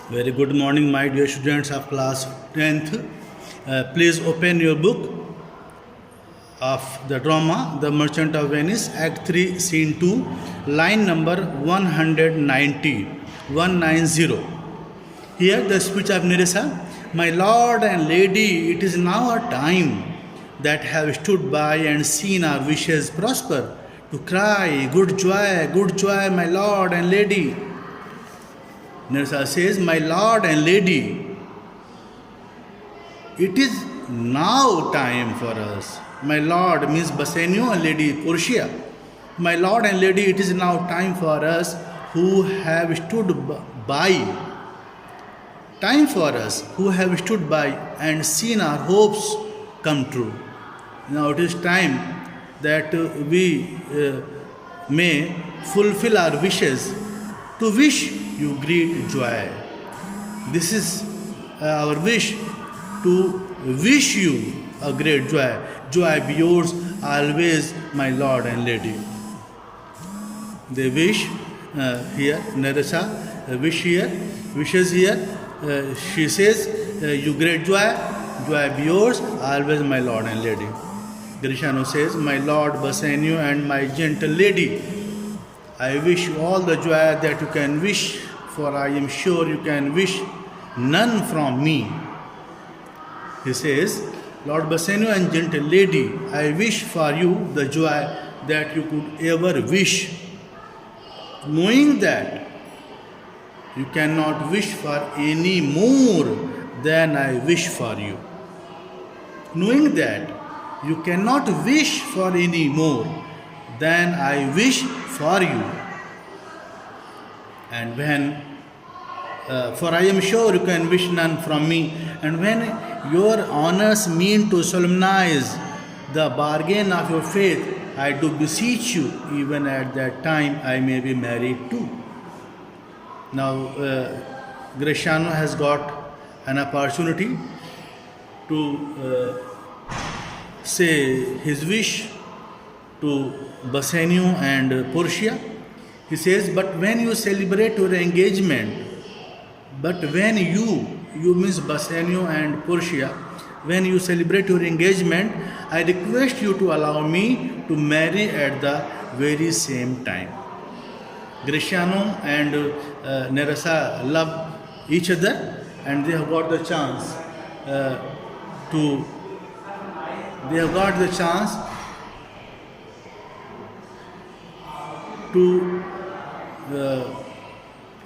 Very good morning, my dear students of class 10th. Please open your book of the drama The Merchant of Venice, Act 3, Scene 2, line number 190. 190. Here the speech of Nerissa. My lord and lady, it is now a time that have stood by and seen our wishes prosper, to cry, good joy, my lord and lady. Nerissa says, my lord and lady, it is now time for us. My lord means Bassanio and lady Portia. My lord and lady, it is now time for us who have stood by. Time for us who have stood by and seen our hopes come true. Now it is time that we may fulfill our wishes, to wish you great joy. This is our wish, to wish you a great joy. Joy be yours always, my lord and lady. They wish here, Nerissa wishes here. She says, you great joy be yours always, my lord and lady. Greciano says, my lord Bassanio and my gentle lady, I wish you all the joy that you can wish, for I am sure you can wish none from me. He says, Lord Bassanio and gentle lady, I wish for you the joy that you could ever wish, knowing that you cannot wish for any more than I wish for you. Knowing that you cannot wish for any more than I wish for you. And when, for I am sure you can wish none from me, and when your honors mean to solemnize the bargain of your faith, I do beseech you, even at that time I may be married too. Now, Greciano has got an opportunity to say his wish to Bassanio and Portia. He says, but when you celebrate your engagement, but when you means Bassanio and Portia, when you celebrate your engagement, I request you to allow me to marry at the very same time. Greciano and Nerissa love each other, and they have got the chance to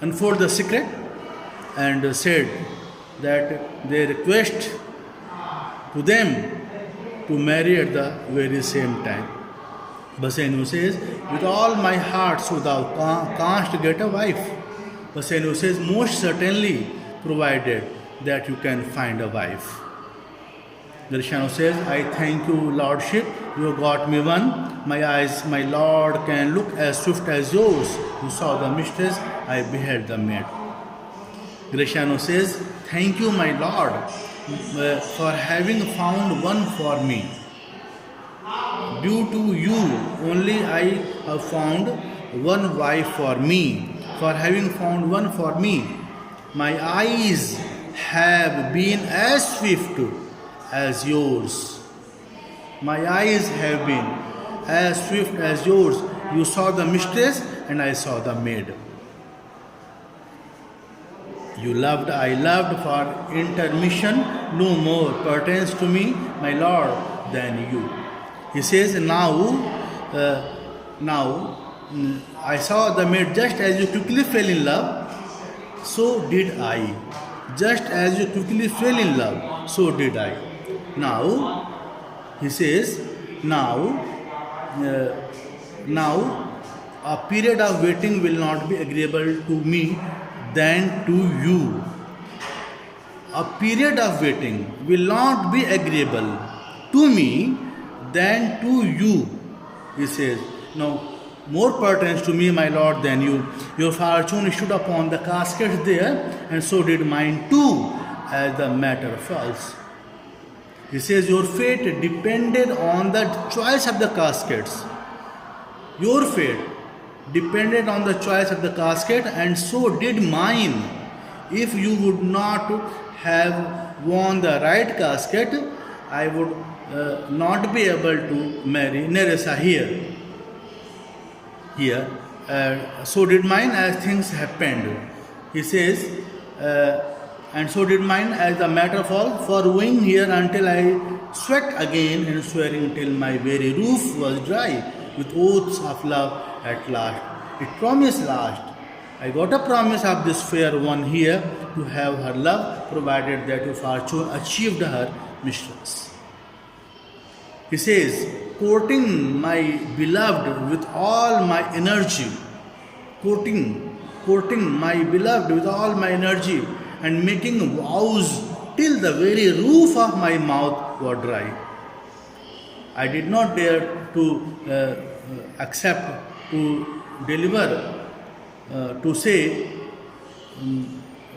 unfold the secret, and said that they request to them to marry at the very same time. Bassanio says, with all my heart so thou canst get a wife. Bassanio says, most certainly, provided that you can find a wife. Greciano says, I thank you, lordship, you have got me one. My eyes, my lord, can look as swift as yours. You saw the mistress, I beheld the maid. Greciano says, thank you, my lord, for having found one for me. Due to you only I have found one wife for me. For having found one for me, my eyes have been as swift as yours. My eyes have been as swift as yours. You saw the mistress and I saw the maid. You loved, I loved, for intermission no more pertains to me, my lord, than you. He says, now I saw the maid just as you quickly fell in love, so did I. Just as you quickly fell in love, so did I. Now, he says, now a period of waiting will not be agreeable to me than to you. A period of waiting will not be agreeable to me than to you. He says, now more pertains to me, my lord, than you. Your fortune stood upon the casket there, and so did mine too, as the matter falls. He says, your fate depended on the choice of the caskets. Your fate depended on the choice of the casket, and so did mine. if you would not have worn the right casket, I would not be able to marry Nerissa here. So did mine as things happened. He says, and so did mine as the matter for wooing here until I sweat again and swearing till my very roof was dry with oaths of love at last. It promised last. I got a promise of this fair one here to have her love, provided that your fortune achieved her mistress. He says, courting my beloved with all my energy, courting my beloved with all my energy, and making vows till the very roof of my mouth were dry. I did not dare to accept, to deliver, to say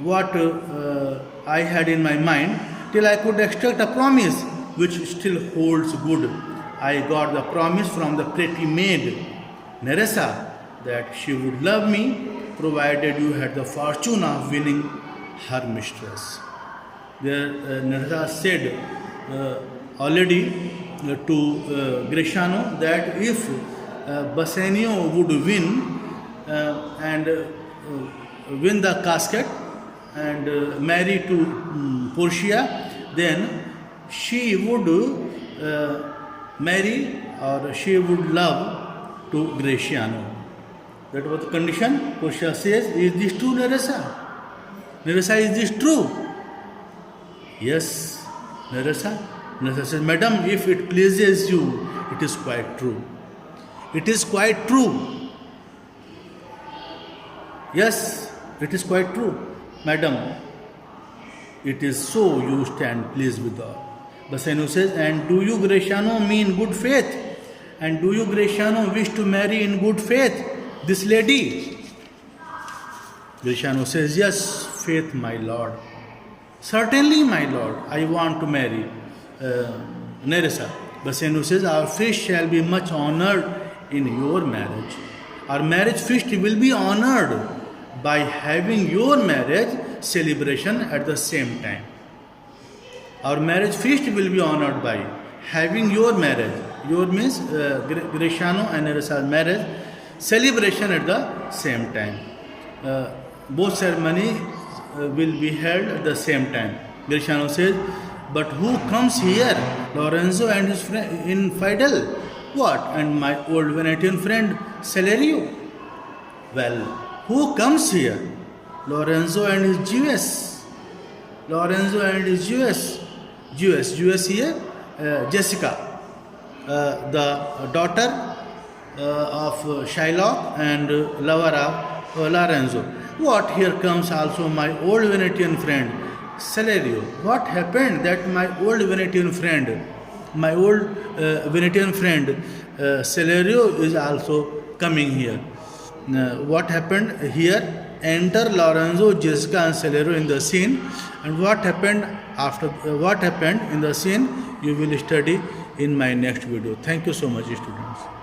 what I had in my mind till I could extract a promise which still holds good. I got the promise from the pretty maid, Nerissa, that she would love me provided you had the fortune of winning her mistress. There, Nerissa said already to Greciano that if Bassanio would win and win the casket and marry to Portia, then she would marry or she would love to Greciano. That was the condition. Portia says, is this true, Nerissa? Nerissa, is this true? Yes, Nerissa. Nerissa says, Madam, if it pleases you, it is quite true. It is quite true. Yes, it is quite true. Madam, it is so you stand pleased with all. Bassanio says, and do you, Greciano, mean good faith? And do you, Greciano, wish to marry in good faith this lady? Greciano says, yes, faith, my lord. Certainly, my lord, I want to marry Nerissa. Bassanio says, our feast shall be much honored in your marriage. Our marriage feast will be honored by having your marriage celebration at the same time. Our marriage feast will be honored by having your marriage. Your means Greciano and Nerissa's marriage celebration at the same time. Both ceremonies will be held at the same time. Greciano says, but who comes here? Lorenzo and his friend Infidel. What? And my old Venetian friend Celerio. Well, who comes here? Lorenzo and his Jewess. Lorenzo and his Jewess. Jewess here, Jessica, the daughter of Shylock and lover of Lorenzo. What? Here comes also my old Venetian friend Celerio. What happened that my old Venetian friend Celerio is also coming here? What happened here? Enter Lorenzo, Jessica and Celerio in the scene, and what happened in the scene you will study in my next video. Thank you so much, students.